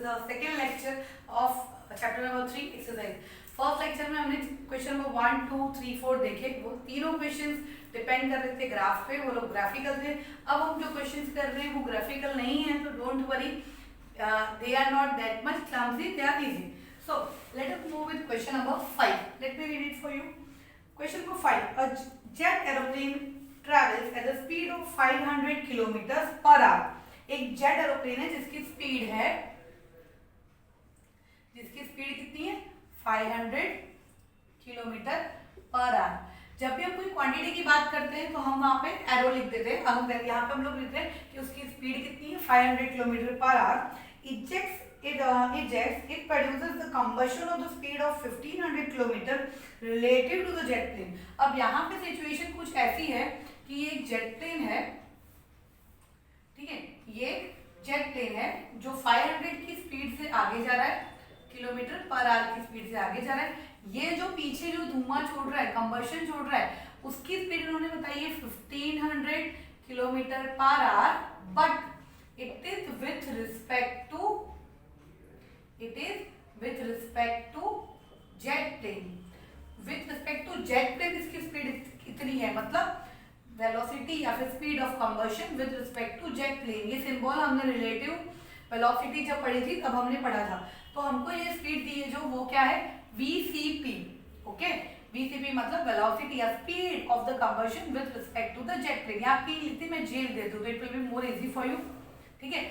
Our second lecture of chapter number 3 exercise. First lecture में हमने question number 1, 2, 3, 4 देखे। वो तीनों क्वेश्चंस डिपेंड कर रहे थे ग्राफ पे, वो लोग ग्राफिकल थे। अब हम जो क्वेश्चंस कर रहे हैं वो ग्राफिकल नहीं है, तो don't worry, they are not that much clumsy, they are easy. So let us move with question number 5. Let me read it for you. Question number 5. A jet aeroplane travels at the speed of 500 kilometers per hour. एक jet aeroplane है जिसकी speed कितनी है? 500 kilometre per our. जब भी हम कोई quantity की बात करते हैं तो हम वहां पे एरो लिख देते हैं। अब यहाँ पे हम लोग लिखते हैं कि उसकी स्पीड कितनी है? 500 kilometre per our. It produces the combustion of the speed of 1500 km relative to the jet plane. अब यहाँ पे सिचुएशन कुछ ऐसी है कि ये एक जेट प्लेन है, ठीक है, ये जेट प्लेन है जो 500 की स्पीड से आगे जा रहा है, किलोमीटर पर आवर की स्पीड से आगे जा रहा है। ये जो पीछे जो धुआं छोड़ रहा है, कंबशन छोड़ रहा है, उसकी स्पीड उन्होंने बताई है 1500 kilometre per hour, but it is with respect to jet plane. With respect to jet plane इसकी स्पीड कितनी है, मतलब वेलोसिटी या फिर speed of combustion with respect to jet plane. ये सिंबल हमने रिलेटिव वेलोसिटी जब पढ़ी थी तब हमने पढ़ा था। तो हमको ये स्पीड दी है जो, वो क्या है? VCP। ओके, VCP मतलब वेलोसिटी या speed of the combustion with respect to the jet plane. यहाँ की लिखती मैं जेल दे दूँ तो it will be more easy for you, ठीक है।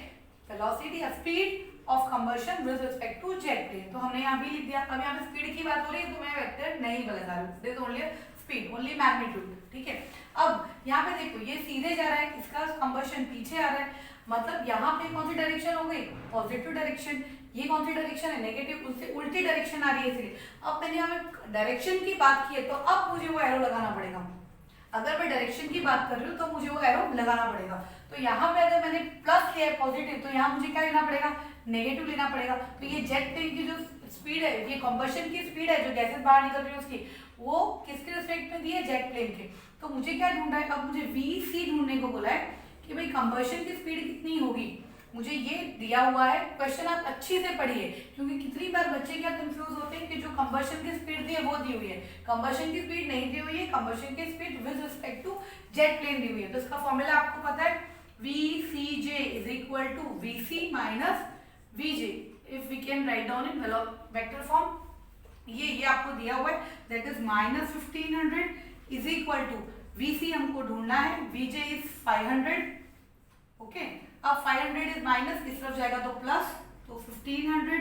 वेलोसिटी या speed of combustion with respect to jet plane, तो हमने यहाँ भी लिख दिया। अब यहाँ पे स्पीड की बात हो रही है तो मैं वेक्टर नहीं बता रही हूँ, this only speed, only magnitude, ठीक है। अब यहाँ पे देखो ये सीधे जा रहा है, इसका कंबशन पीछे आ रहा है, मतलब यहाँ पे कौन सी डायरेक्शन हो गई? Positive direction. ये कौन सी डायरेक्शन है? नेगेटिव, उससे उल्टी डायरेक्शन आ रही है इसलिए। अब मैंने यहाँ पे डायरेक्शन की बात की है तो अब मुझे वो एरो लगाना पड़ेगा। अगर मैं डायरेक्शन की बात कर रही हूँ तो मुझे वो एरो लगाना पड़ेगा। तो यहाँ पे अगर मैंने प्लस लिया है पॉजिटिव, तो यहाँ मुझे क्या लेना पड़ेगा? नेगेटिव लेना पड़ेगा। तो ये जेट प्लेन की जो स्पीड है, ये कंबशन की स्पीड है जो गैसेस बाहर निकल रही है उसकी, वो किसके रिस्पेक्ट में दी है? जेट प्लेन के। तो मुझे क्या ढूंढना है? अब मुझे VC ढूंढने को बोला है कि भाई कंबशन की स्पीड कितनी होगी। मुझे ये दिया हुआ है, क्वेश्चन आप अच्छी से पढ़िए, क्योंकि कितनी बार बच्चे क्या कंफ्यूज होते हैं कि जो कंबशन की स्पीड दी है वो दी हुई है, कंबशन की स्पीड नहीं दी हुई है, कंबशन की speed with respect to jet plane दी हुई है। तो इसका फॉर्मूला आपको पता है, VCJ is equal to VC minus VJ, if we can write down in vector form. ये आपको दिया हुआ है, that is minus 1500 is equal to VC हमको ढूंढना है, VJ इज 500, ओके। अब 500 इज माइनस, इस तरफ जाएगा तो प्लस, तो 1500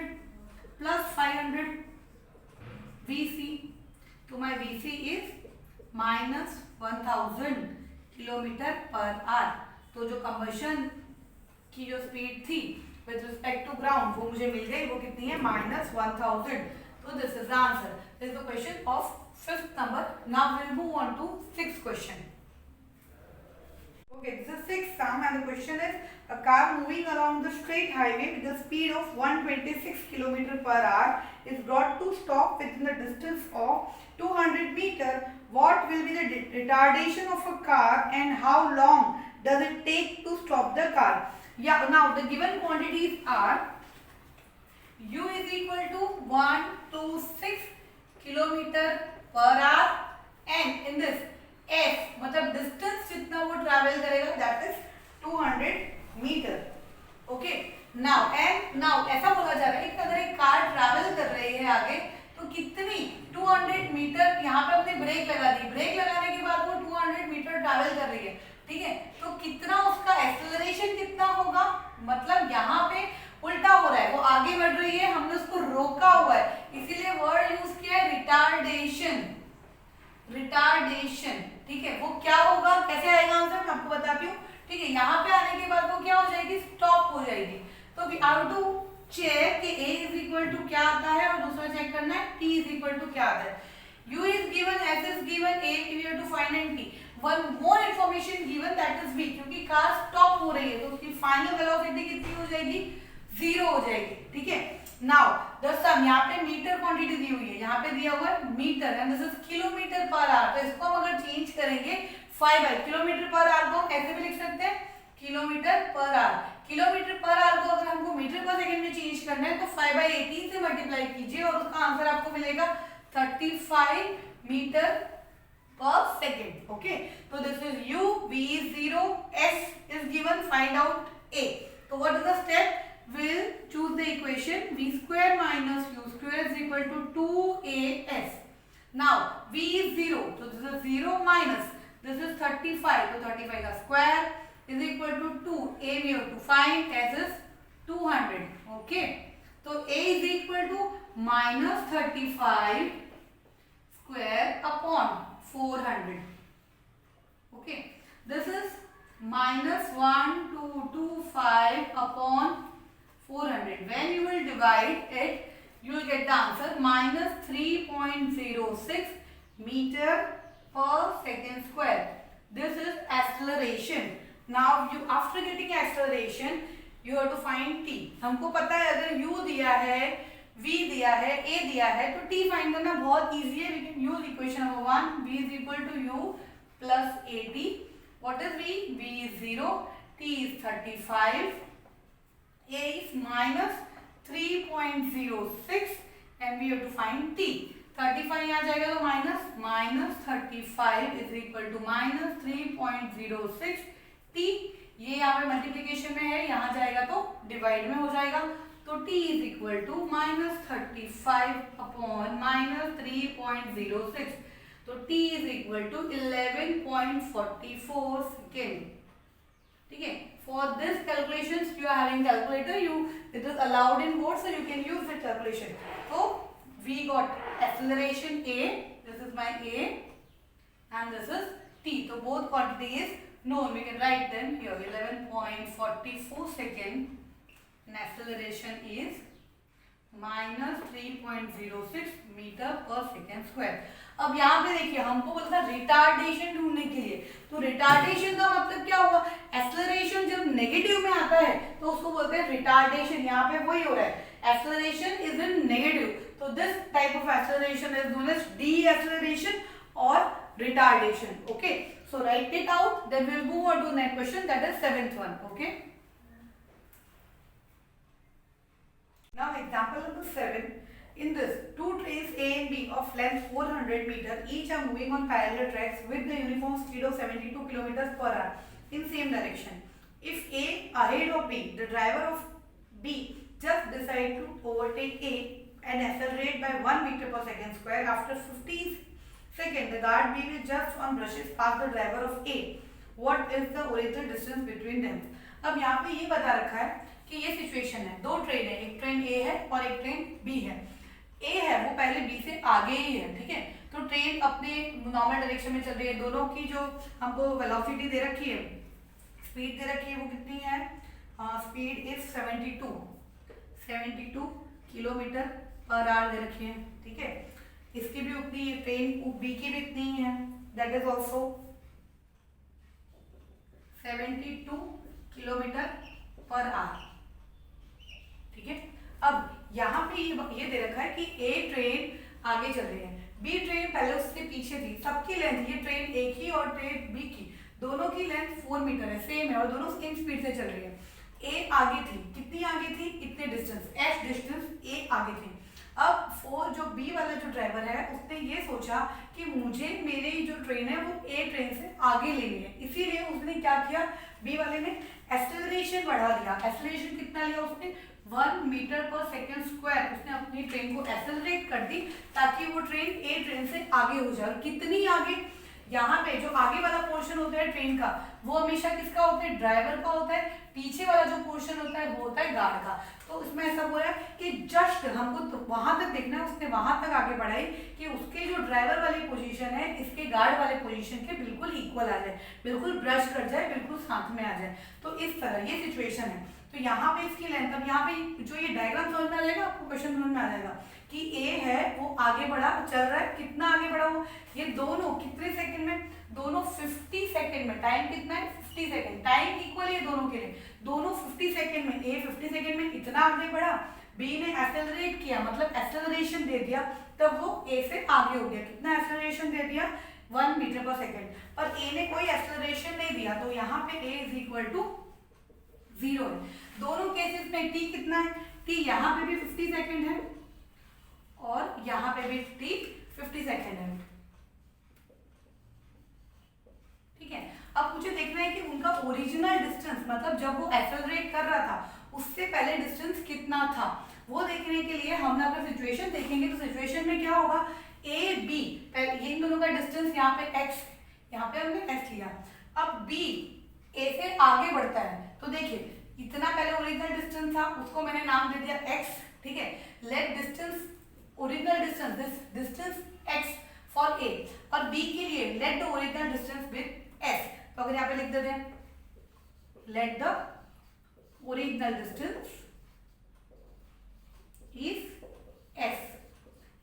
प्लस 500 VC, तो my VC is minus 1000 kilometre per hour. तो जो कंबशन की जो स्पीड थी विद रिस्पेक्ट टू ग्राउंड वो मुझे मिल गई, वो कितनी है? Minus 1000। So this is the answer. This is the question of 5th number. Now we will move on to 6th question. Okay, this is 6th sum and the question is, a car moving along the straight highway with a speed of 126 km per hour is brought to stop within the distance of 200 meter. What will be the retardation of a car and how long does it take to stop the car? Yeah, now the given quantities are U is equal to 126 kilometre per hour and in this F मतलब distance जितना वो travel करेगा that is 200 metre, okay. Now ऐसा बोला जा रहा है कि अगर एक कार ट्रैवल कर रही है आगे तो कितनी 200 मीटर, यहाँ पे अपने ब्रेक लगा दी, ब्रेक लगाने के बाद वो 200 मीटर ट्रैवल कर रही है, ठीक है। तो कितना उसका एक्सेलरेशन कितना होगा, मतलब यहाँ पे उल्टा हो रहा है, वो आगे बढ़ रही है, हमने उसको रोका हुआ है, इसीलिए वर्ड यूज किया है रिटार्डेशन, ठीक है। वो क्या होगा, कैसे आएगा आंसर मैं आपको बताती हूँ, ठीक है। यहाँ पे आने के बाद वो क्या हो जाएगी? स्टॉप हो जाएगी। तो वी हैव टू चेक कि A इज इक्वल टू क्या आता है और दूसरा चेक करना है T इज इक्वल टू क्या आता है। U is given, S is given, A we have to find and T। One more information given that is V, क्योंकि कार स्टॉप हो रही है तो उसकी फाइनल वेलोसिटी कितनी हो जाएगी? 0 हो जाएगी, ठीक है। नाउ द सम, यहाँ पे मीटर क्वांटिटी दी हुई है, यहाँ पे दिया हुआ है metre and this is kilometre per hour. तो इसको हम अगर चेंज करेंगे 5 बाय किलोमीटर पर आवर को कैसे भी लिख सकते हैं? Kilometre per our. Kilometre per our को अगर हमको मीटर पर सेकंड में चेंज करना है तो 5/18 से मल्टीप्लाई कीजिए और उसका आंसर आपको मिलेगा 35 metre per second. Okay, so this is u, v is 0, s is given, find out a. So what is the step? We'll choose the equation v square minus u square is equal to 2as. Now v is 0, so this is 0 minus this is 35, so 35 का square is equal to 2. A we have to find, s is 200. Okay, so a is equal to minus 35 square upon 400. Okay, this is minus 1225 upon 400. When you will divide it, you will get the answer minus 3.06 meter per second square. This is acceleration. Now you after getting acceleration, you have to find t. हमको पता है अगर u दिया है, v दिया है, a दिया है तो t फाइंड करना बहुत इजी है. We can use equation number 1. v is equal to u plus at. What is v? v is 0, t is 35, a is minus 3.06 and we have to find t. 35 यहाँ जाएगा तो minus 35 is equal to minus 3.06 t. ये यहाँ पे multiplication में है, यहाँ जाएगा तो डिवाइड में हो जाएगा. तो t is equal to minus 35 upon minus 3.06. तो t is equal to 11.44 second. ठीक है. For this calculations you are having calculator. It is allowed in board, so you can use the calculation. So we got acceleration a. This is my a, and this is t. So both quantities known. We can write them here. 11.44 second. And acceleration is minus 3.06 metre पर second square. अब यहाँ पे देखिए हमको बोला था retardation ढूंढने के लिए. तो रिटार्डेशन का मतलब क्या हुआ? एक्सेलरेशन जब नेगेटिव में आता है तो उसको बोलते हैं रिटार्डेशन. यहाँ पे वही हो रहा है, एक्सेलरेशन इज इन नेगेटिव. तो this type of acceleration is known as deceleration और retardation. Okay, so write it out. Then we will move on to next question, that is 7th one. Okay, now example number 7. In this, two trains A and B of length 400 meter each are moving on parallel tracks with the uniform speed of 72 kilometers per hour in same direction. If A ahead of B, the driver of B just decide to overtake A and accelerate by 1 meter per second square. After 50 seconds, the guard B will just on brushes past the driver of A. What is the original distance between them? अब यहाँ पे ये बता रखा है कि ये situation है, दो ट्रेन है, एक ट्रेन A है और एक ट्रेन B है. A है वो पहले B से आगे ही है. ठीक है, तो ट्रेन अपने नॉर्मल डायरेक्शन में चल रही है. दोनों की जो हमको वेलोसिटी दे रखी है, स्पीड दे रखी है, वो कितनी है? Speed is 72 kilometre per hour दे रखी है. ठीक है, इसकी भी उतनी, ट्रेन B की भी इतनी है, that is also 72 kilometre per our. ठीक है, अब यहाँ पे ये दे रखा है कि ए ट्रेन आगे चल रही है, बी ट्रेन पहले उससे पीछे थी. सबकी लेंथ, ये ट्रेन ए की और ट्रेन बी की, दोनों की लेंथ 4 मीटर है, सेम है और दोनों सेम स्पीड से चल रही है. ए आगे थी, कितनी आगे थी? इतने डिस्टेंस, एच डिस्टेंस ए आगे थी. अब जो बी वाला जो ड्राइवर है उसने ये सोचा कि मुझे मेरी जो ट्रेन है वो ए ट्रेन से आगे लेनी है. इसीलिए उसने क्या किया, बी वाले ने एक्सेलरेशन बढ़ा दिया. एक्सेलरेशन कितना लिया उसने? 1 मीटर पर सेकेंड स्क्वायर. उसने अपनी ट्रेन को एक्सेलरेट कर दी ताकि वो ट्रेन ए ट्रेन से आगे हो जाए. कितनी आगे? यहाँ पे जो आगे वाला पोर्शन होता है ट्रेन का वो हमेशा किसका होता है? ड्राइवर का होता है. पीछे वाला जो पोर्शन होता है वो होता है गार्ड का. तो इसमें ऐसा बोला है कि जस्ट हमको तो वहां तक देखना है, उसने वहां तक आगे बढ़ाई कि उसके जो ड्राइवर वाली पोजीशन है इसके गार्ड वाले पोजीशन के बिल्कुल इक्वल आ जाए, बिल्कुल ब्रश कर जाए, बिल्कुल साथ में आ जाए. तो इस तरह ये सिचुएशन है. तो यहाँ पे इसकी लेंथ, अब यहाँ पे जो ये डायग्राम समझ में आ जाएगा, आपको क्वेश्चन समझ में आ जाएगा कि ए है वो आगे बढ़ा, चल रहा है. कितना आगे बढ़ा वो? ये दोनों कितने सेकंड में? दोनों 50 सेकंड में. टाइम कितना है? 50 सेकंड. टाइम इक्वल है दोनों के लिए. दोनों 50 सेकंड में, ए 50 सेकंड में इतना आगे बढ़ा, बी ने एक्सेलरेट किया मतलब एक्सेलरेशन दे दिया, तब वो ए से आगे हो गया. कितना एक्सेलरेशन दे दिया? 1 मीटर पर सेकंड. पर ए ने कोई एक्सेलरेशन नहीं दिया तो यहाँ पे ए इज इक्वल टू 0 है. दोनों केसेस में टी कितना है? t यहाँ पे भी 50 सेकेंड है और यहाँ पे भी t 50 सेकेंड है। ठीक है, अब मुझे देखना है कि उनका ओरिजिनल डिस्टेंस, मतलब जब वो एक्सेलरेट कर रहा था उससे पहले डिस्टेंस कितना था, वो देखने के लिए हम अगर सिचुएशन देखेंगे तो सिचुएशन में क्या होगा, ए बी, ये इन दोनों का डिस्टेंस यहाँ पे x, यहाँ पे हमने x लिया, अब b a से आगे बढ़ता है, तो देखिए इतना पहले ओरिजिनल डिस्टेंस था उसको मैंने नाम दे दिया x। ठीक है, let distance, original distance, this distance x for a, और b के लिए let the original distance with s। तो अगर यहाँ पे लिख देते हैं let the original distance is s,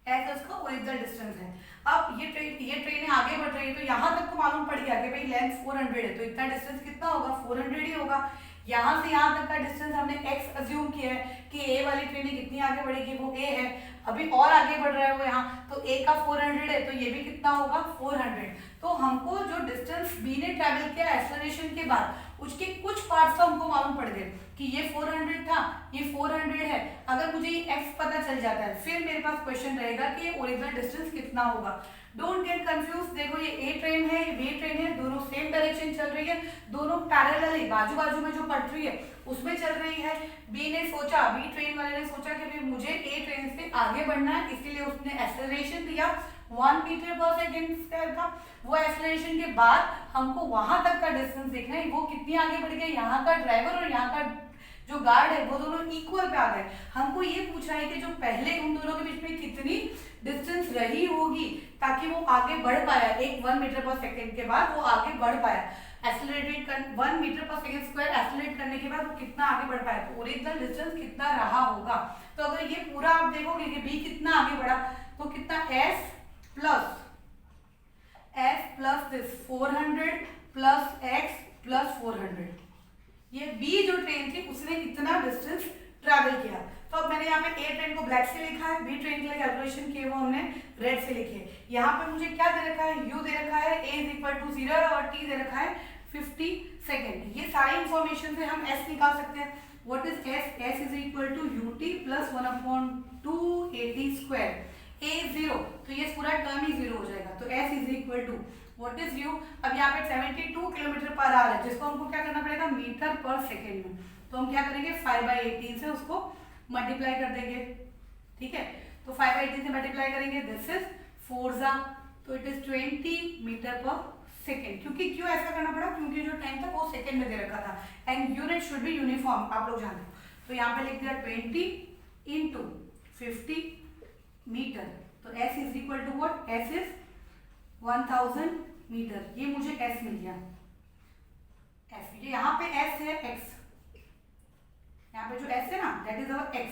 s उसका ओरिजिनल डिस्टेंस है। अब ये ट्रेन आगे बढ़ रही है, तो यहाँ तक तो मालूम पड़ गया कि भाई लेंथ 400 है, तो इतना डिस्टेंस कितना होगा, 400 ही होगा। यहाँ से यहाँ तक का डिस्टेंस हमने x अज्यूम किया है कि a वाली ट्रेन कितनी आगे बढ़ेगी, वो a है, अभी और आगे बढ़ रहा है वो यहाँ, तो a का 400 है, तो ये भी कितना होगा 400। तो हमको जो डिस्टेंस b ने ट्रेवल किया एक्सेलरेशन के बाद, उसके कुछ पार्ट्स तो हमको मालूम पड़ गए कि ये 400 था, ये 400 है। अगर मुझे ये x पता चल जाता है, फिर मेरे पास क्वेश्चन रहेगा कि ये ओरिजिनल डिस्टेंस कितना होगा। डोंट गेट कंफ्यूज, देखो ये a ट्रेन है, ये b ट्रेन है, दोनों सेम डायरेक्शन चल रही है, दोनों पैरेलल बाजू बाजू में जो पटरी है उसमें चल रही है। b ट्रेन वाले ने सोचा कि भाई मुझे a ट्रेन से आगे बढ़ना है, इसीलिए उसने एक्सेलरेशन दिया 1 मीटर पर सेकेंड स्क्वायर का। वो एक्सेलरेशन के बाद हमको वहां तक का डिस्टेंस देखना है, वो कितनी आगे बढ़ गई, यहाँ का ड्राइवर और यहाँ का जो गार्ड है वो दोनों इक्वल पे आ गए। हमको ये पूछना है कि जो पहले उन दोनों के बीच में कितनी डिस्टेंस रही होगी ताकि वो आगे बढ़ पाया, एक 1 मीटर पर सेकेंड के बाद वो आगे बढ़ पाया, एक्सेलरेटेड कर 1 मीटर पर सेकेंड स्क्वायर एक्सेलरेट करने के बाद वो कितना आगे बढ़ पाया, तो ओरिजिनल डिस्टेंस कितना रहा होगा। तो अगर ये पूरा आप देखोगे कि b कितना आगे बढ़ा, तो कितना s plus this 400 plus x plus 400, ये b जो ट्रेन थी उसने इतना डिस्टेंस ट्रैवल किया। तो अब मैंने यहाँ पे a ट्रेन को ब्लैक से लिखा है, b ट्रेन के लिए कैलकुलेशन किए वो हमने रेड से लिखे। यहाँ पे मुझे क्या दे रखा है, u दे रखा है, a इज इक्वल टू 0 और t दे रखा है 50 सेकेंड। ये सारी इंफॉर्मेशन से हम s निकाल सकते हैं। What is s, s is equal to ut plus 1/2 at square, a 0, तो ये पूरा टर्म ही 0 हो जाएगा, तो s is equal to what is u, अब यहाँ पे 72 किलोमीटर पर आवर है, जिसको हमको क्या करना पड़ेगा मीटर पर सेकेंड में, तो हम क्या करेंगे 5/18 से उसको मल्टीप्लाई कर देंगे। ठीक है, तो 5/18 से मल्टीप्लाई करेंगे, दिस इज 4 तो इट इज 20 मीटर पर सेकेंड। क्योंकि क्यों ऐसा करना पड़ा, क्योंकि जो टाइम था वो सेकेंड में दे रखा था and unit should be uniform, आप लोग जानते हो। तो यहाँ पे लिख दिया 20 इंटू 50 मीटर, तो s is equal to what, s is 1000 metre, ये मुझे s मिल गया। s यहाँ पे s है x, यहाँ पे जो s है ना दैट इज अवर x,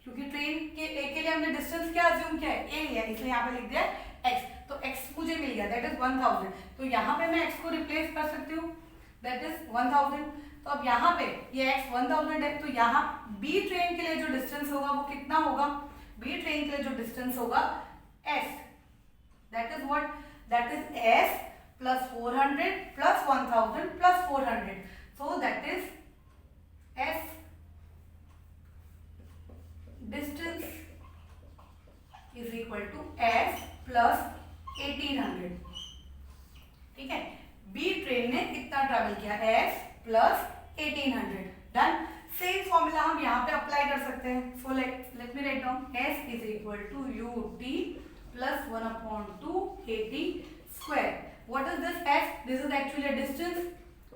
क्योंकि ट्रेन के a के लिए हमने डिस्टेंस क्या अज्यूम किया है, a लिया, इसलिए यहाँ पे लिख दिया x, तो x मुझे मिल गया दैट इज 1000। तो यहाँ पे मैं x को रिप्लेस कर सकती हूँ, दैट इज 1000। तो अब यहाँ पे ये x 1000 है, तो यहाँ b ट्रेन के लिए जो डिस्टेंस होगा वो कितना होगा, b ट्रेन के लिए जो डिस्टेंस होगा s, that is what, that is s plus 400 plus 1000 plus 400, so that is s distance is equal to s plus 1800। ठीक है, b ट्रेन ने कितना ट्रैवल किया, s plus 1800, done. Same formula हम यहाँ पे अप्लाई कर सकते हैं, so let me write down, s is equal to ut plus 1/2 at square। What is this s? This is actually a distance।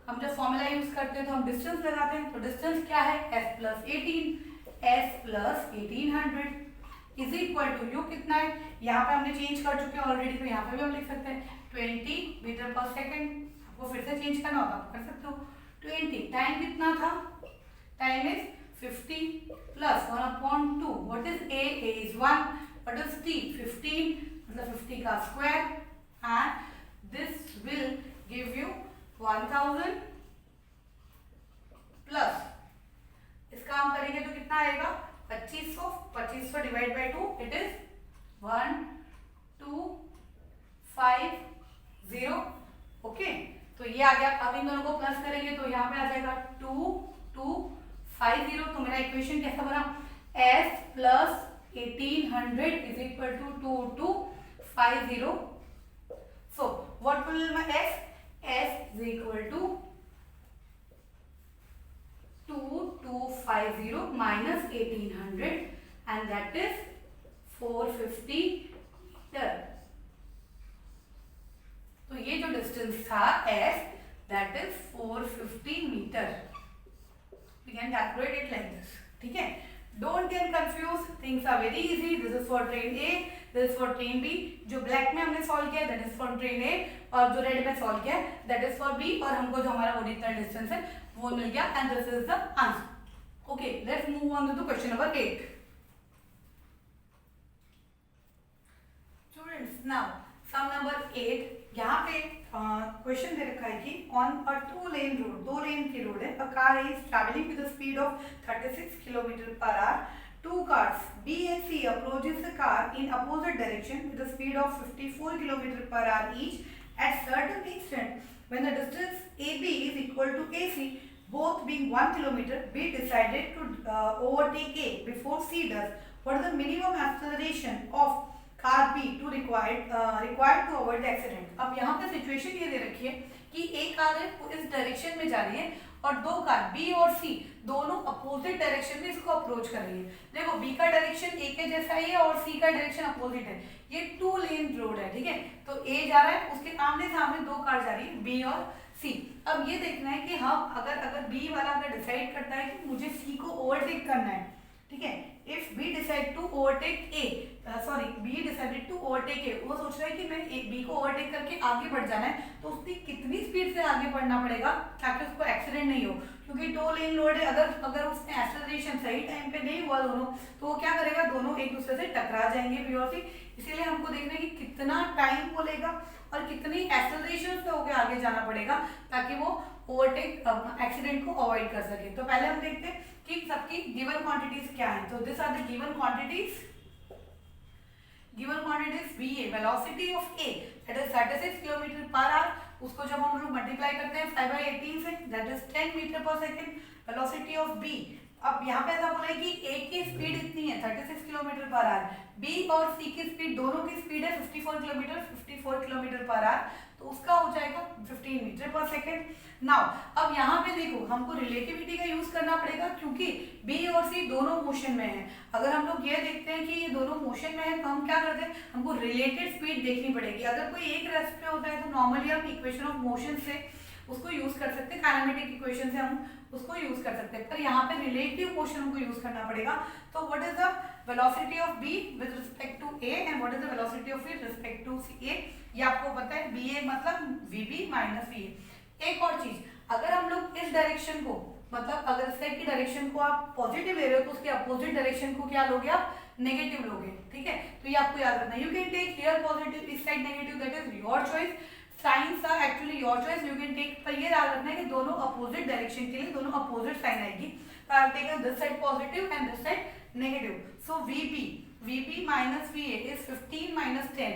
हम जब फॉर्मूला यूज करते हैं तो हम डिस्टेंस लगाते हैं, तो डिस्टेंस क्या है s plus 1800 is equal to u कितना है, यहाँ पे हमने चेंज कर चुके हैं ऑलरेडी, तो यहाँ पे भी हम लिख सकते हैं 20 मीटर पर सेकेंड। आपको फिर से चेंज करना होगा कर सकते हो। 20 टाइम कितना था, time is 50 plus 1/2, what is a is 1, what is t 15, मतलब 50 का square, and this will give you 1000 plus इसका हम करेंगे तो कितना आएगा 2500 divide by 2, it is 1250। Okay, तो ये आ गया। अब इन दोनों को प्लस करेंगे तो यहाँ पे आ जाएगा 2250। तो मेरा इक्वेशन कैसा बना, 1800 is equal to 2250. So what will my S? S is equal to 2250 minus 1800 and that is 450 metre. तो ये जो डिस्टेंस था S that is 450 metre. We can calculate it like this. ठीक है. Don't get confused. Things are very easy. This is for train A. This is for train B. जो black में हमने solve किया that is for train A और जो red में solve किया that is for B और हमको जो हमारा ओरिजिनल डिस्टेंस है वो मिल गया and this is the answer. Okay, let's move on to the question number 8. Students, now sum number 8. यहाँ पे क्वेश्चन दे रखा है कि ऑन अ 2-lane रोड, 2 लेन की रोड है, a car is travelling with the speed of 36 kilometre per our. Two cars B and C approaches the car in opposite direction with a speed of 54 km per hour each at certain instant. When the distance AB is equal to AC, both being 1 km, B decided to overtake A before C does. What is the minimum acceleration of car B to required to avoid the accident? अब यहाँ पे situation ये दे रखी है कि एक car है वो इस डायरेक्शन में जा रही है और दो कार B और C दोनों अपोजिट डायरेक्शन में इसको अप्रोच कर रही है. देखो B का डायरेक्शन A के जैसा ही है और C का डायरेक्शन अपोजिट है. ये 2-lane रोड है. ठीक है. तो A जा रहा है, उसके आमने सामने दो कार जा रही है B और C. अब ये देखना है कि हम अगर B वाला अगर डिसाइड करता है कि मुझे C को ओवरटेक करना है. ठीक है. If B decide to overtake A, B decided to overtake A, वो सोच रहा है कि मैं B को ओवरटेक करके आगे बढ़ जाना है, तो उसकी कितनी स्पीड से आगे बढ़ना पड़ेगा ताकि उसको एक्सीडेंट नहीं हो. क्योंकि 2-lane रोड है, अगर उसने एक्सेलरेशन सही टाइम पे नहीं हुआ दोनों, तो वो क्या करेगा, दोनों एक दूसरे से टकरा जाएंगे B और C. इसीलिए हमको देखना है कि कितना टाइम वो लेगा और कितनी एक्सेलरेशन से होकर आगे जाना पड़ेगा ताकि वो ओवरटेक एक्सीडेंट को अवॉइड कर सके. तो पहले हम देखते हैं कि सबकी गिवन क्वांटिटीज क्या है. तो this are the given quantities. Given quantities BA, velocity of A that is 36 kilometre per hour. उसको जब हम लोग मल्टीप्लाई करते हैं 5/18 से that is 10 metre per second. Velocity of B, अब यहाँ पे ऐसा बोला है कि A की स्पीड इतनी है 36 किलोमीटर पर आवर. B और C की स्पीड, दोनों की स्पीड है 54 किलोमीटर पर आवर. तो उसका हो जाएगा 15 मीटर पर सेकंड. नाउ अब यहाँ पे देखो हमको रिलेटिविटी का यूज करना पड़ेगा क्योंकि B और C दोनों मोशन में है. अगर हम लोग ये देखते हैं कि ये दोनों मोशन में है तो हम क्या करते हैं, हमको रिलेटेड स्पीड देखनी पड़ेगी. अगर कोई एक रेस्ट पे होता है तो नॉर्मली हम इक्वेशन ऑफ मोशन से उसको यूज कर सकते हैं, काइनेमेटिक इक्वेशन से हम उसको यूज कर सकते हैं. पर यहाँ पे रिलेटिव मोशन हमको यूज करना पड़ेगा. तो what is the velocity of B with respect to A and what is the velocity of B with respect to A. ये आपको पता है BA मतलब VB माइनस VA. एक और चीज, अगर हम लोग इस डायरेक्शन को, मतलब अगर सेट की डायरेक्शन को आप पॉजिटिव ले रहे हो तो उसके अपोजिट डायरेक्शन को क्या लोगे आप, नेगेटिव लोगे. ठीक है. तो ये आपको याद रखना है. You can take here positive, इस side negative, that is your choice. Signs are actually your choice, you can take. पर ये याद रखना है कि दोनों अपोजिट डायरेक्शन के लिए दोनों अपोजिट साइन आएगी. तो I take this side positive and this side negative. So VB minus VA is 15 minus 10.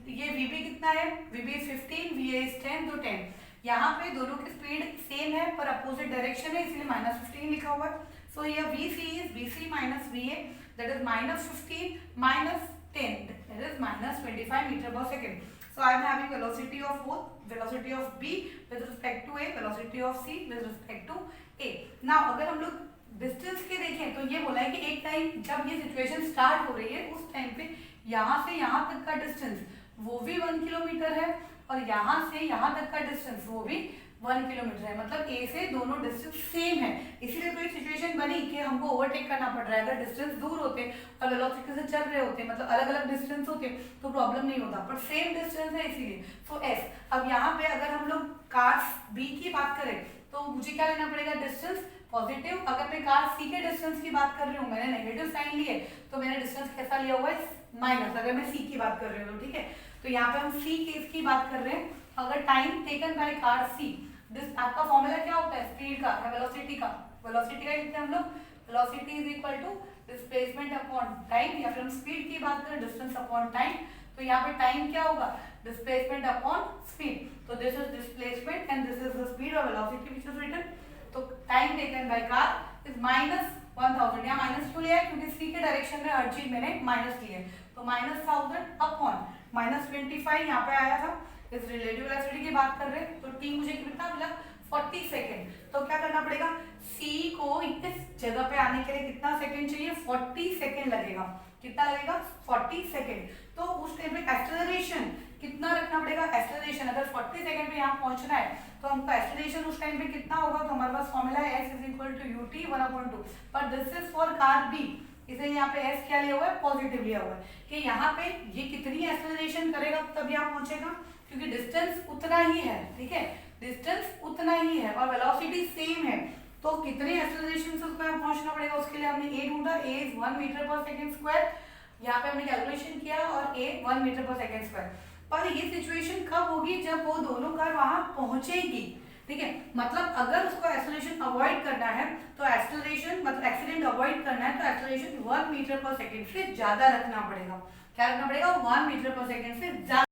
ये VB कितना है, VB इज 15, VA इज 10, तो 10. यहाँ पे दोनों की स्पीड सेम है पर अपोजिट डायरेक्शन है, इसलिए -15 लिखा हुआ है. सो ये VC is VC minus VA that is -15 minus 10 that is -25 metre per second. So I am having velocity of both, velocity of B with respect to A, velocity of C with respect to A. Now अगर हम लोग distance के देखें तो ये बोला है कि एक टाइम जब ये सिचुएशन स्टार्ट हो रही है उस टाइम पे यहाँ से यहाँ तक का डिस्टेंस वो भी 1 किलोमीटर है और यहाँ से यहाँ तक का डिस्टेंस वो भी 1 किलोमीटर है. मतलब A से दोनों डिस्टेंस सेम है. इसीलिए तो ये सिचुएशन बनी कि हमको ओवरटेक करना पड़ रहा है. अगर डिस्टेंस दूर होते और वेलोसिटी से चल रहे होते, मतलब अलग अलग डिस्टेंस होते तो प्रॉब्लम नहीं होता, पर सेम डिस्टेंस है इसीलिए. सो S. अब यहाँ पे अगर हम लोग कार B की बात करें तो मुझे क्या लेना पड़ेगा, डिस्टेंस पॉजिटिव. अगर मैं कार C के डिस्टेंस की बात कर रही हूँ, मैंने नेगेटिव साइन लिए तो मैंने डिस्टेंस कैसा लिया हुआ है, माइनस. अगर मैं C की बात कर रही हूँ तो ठीक है. तो यहाँ पे हम C केस की बात कर रहे हैं. अगर time taken by car C, आपका फॉर्मूला क्या होता है, स्पीड का या वेलोसिटी का. वेलोसिटी का लिखते हैं हम लोग, velocity is equal to displacement upon time, या फिर हम स्पीड की बात करें डिस्टेंस अपॉन टाइम. तो यहाँ पे टाइम क्या होगा, डिस्प्लेसमेंट अपॉन स्पीड. तो this is displacement and this is the speed और वेलोसिटी व्हिच इज रिटन. तो time taken by car is minus 1000, यहाँ माइनस क्यों लिया है क्योंकि सी के डायरेक्शन में हर चीज मैंने माइनस ली है, तो -1000 अपॉन -25 यहाँ पे आया था, इस रिलेटिव वेलोसिटी की बात कर रहे हैं, तो टी मुझे कितना मिला 40 सेकेंड। तो क्या करना पड़ेगा, सी को इस जगह पे आने के लिए कितना सेकेंड चाहिए, 40 सेकेंड लगेगा। कितना लगेगा, 40 सेकेंड। तो उस टाइम पे एक्सेलरेशन कितना रखना पड़ेगा, एक्सेलरेशन अगर 40 सेकेंड पे यहाँ पहुंचना है तो हमको एक्सेलरेशन उस टाइम पे कितना होगा, तो हमारे पास फॉर्मूला है s is equal to ut 1/2, पर this is for car B, इसे यहाँ पे s क्या लिया हुआ है, पॉजिटिव लिया हुआ है, कि यहाँ पे ये कितनी एक्सेलरेशन करेगा तब यहाँ पहुंचेगा, क्योंकि डिस्टेंस उतना ही है, ठीक है, डिस्टेंस उतना ही है और वेलोसिटी सेम है, तो कितने एक्सेलरेशन से उसको यहाँ पहुंचना पड़ेगा, उसके लिए हमने a ढूंढा, a इज 1 मीटर पर सेकेंड स्क्वायर, यहाँ पे हमने कैलकुलेशन किया और a 1 मीटर पर सेकेंड स्क्वायर। पर ये सिचुएशन कब होगी, जब वो दोनों कार वहां पहुंचेगी, ठीक है, मतलब अगर उसको एक्सेलरेशन अवॉइड करना है तो एक्सेलरेशन मतलब एक्सीडेंट अवॉइड करना है तो एक्सेलरेशन 1 मीटर पर सेकेंड से ज्यादा रखना पड़ेगा। क्या रखना पड़ेगा, 1 मीटर पर सेकेंड से ज्यादा।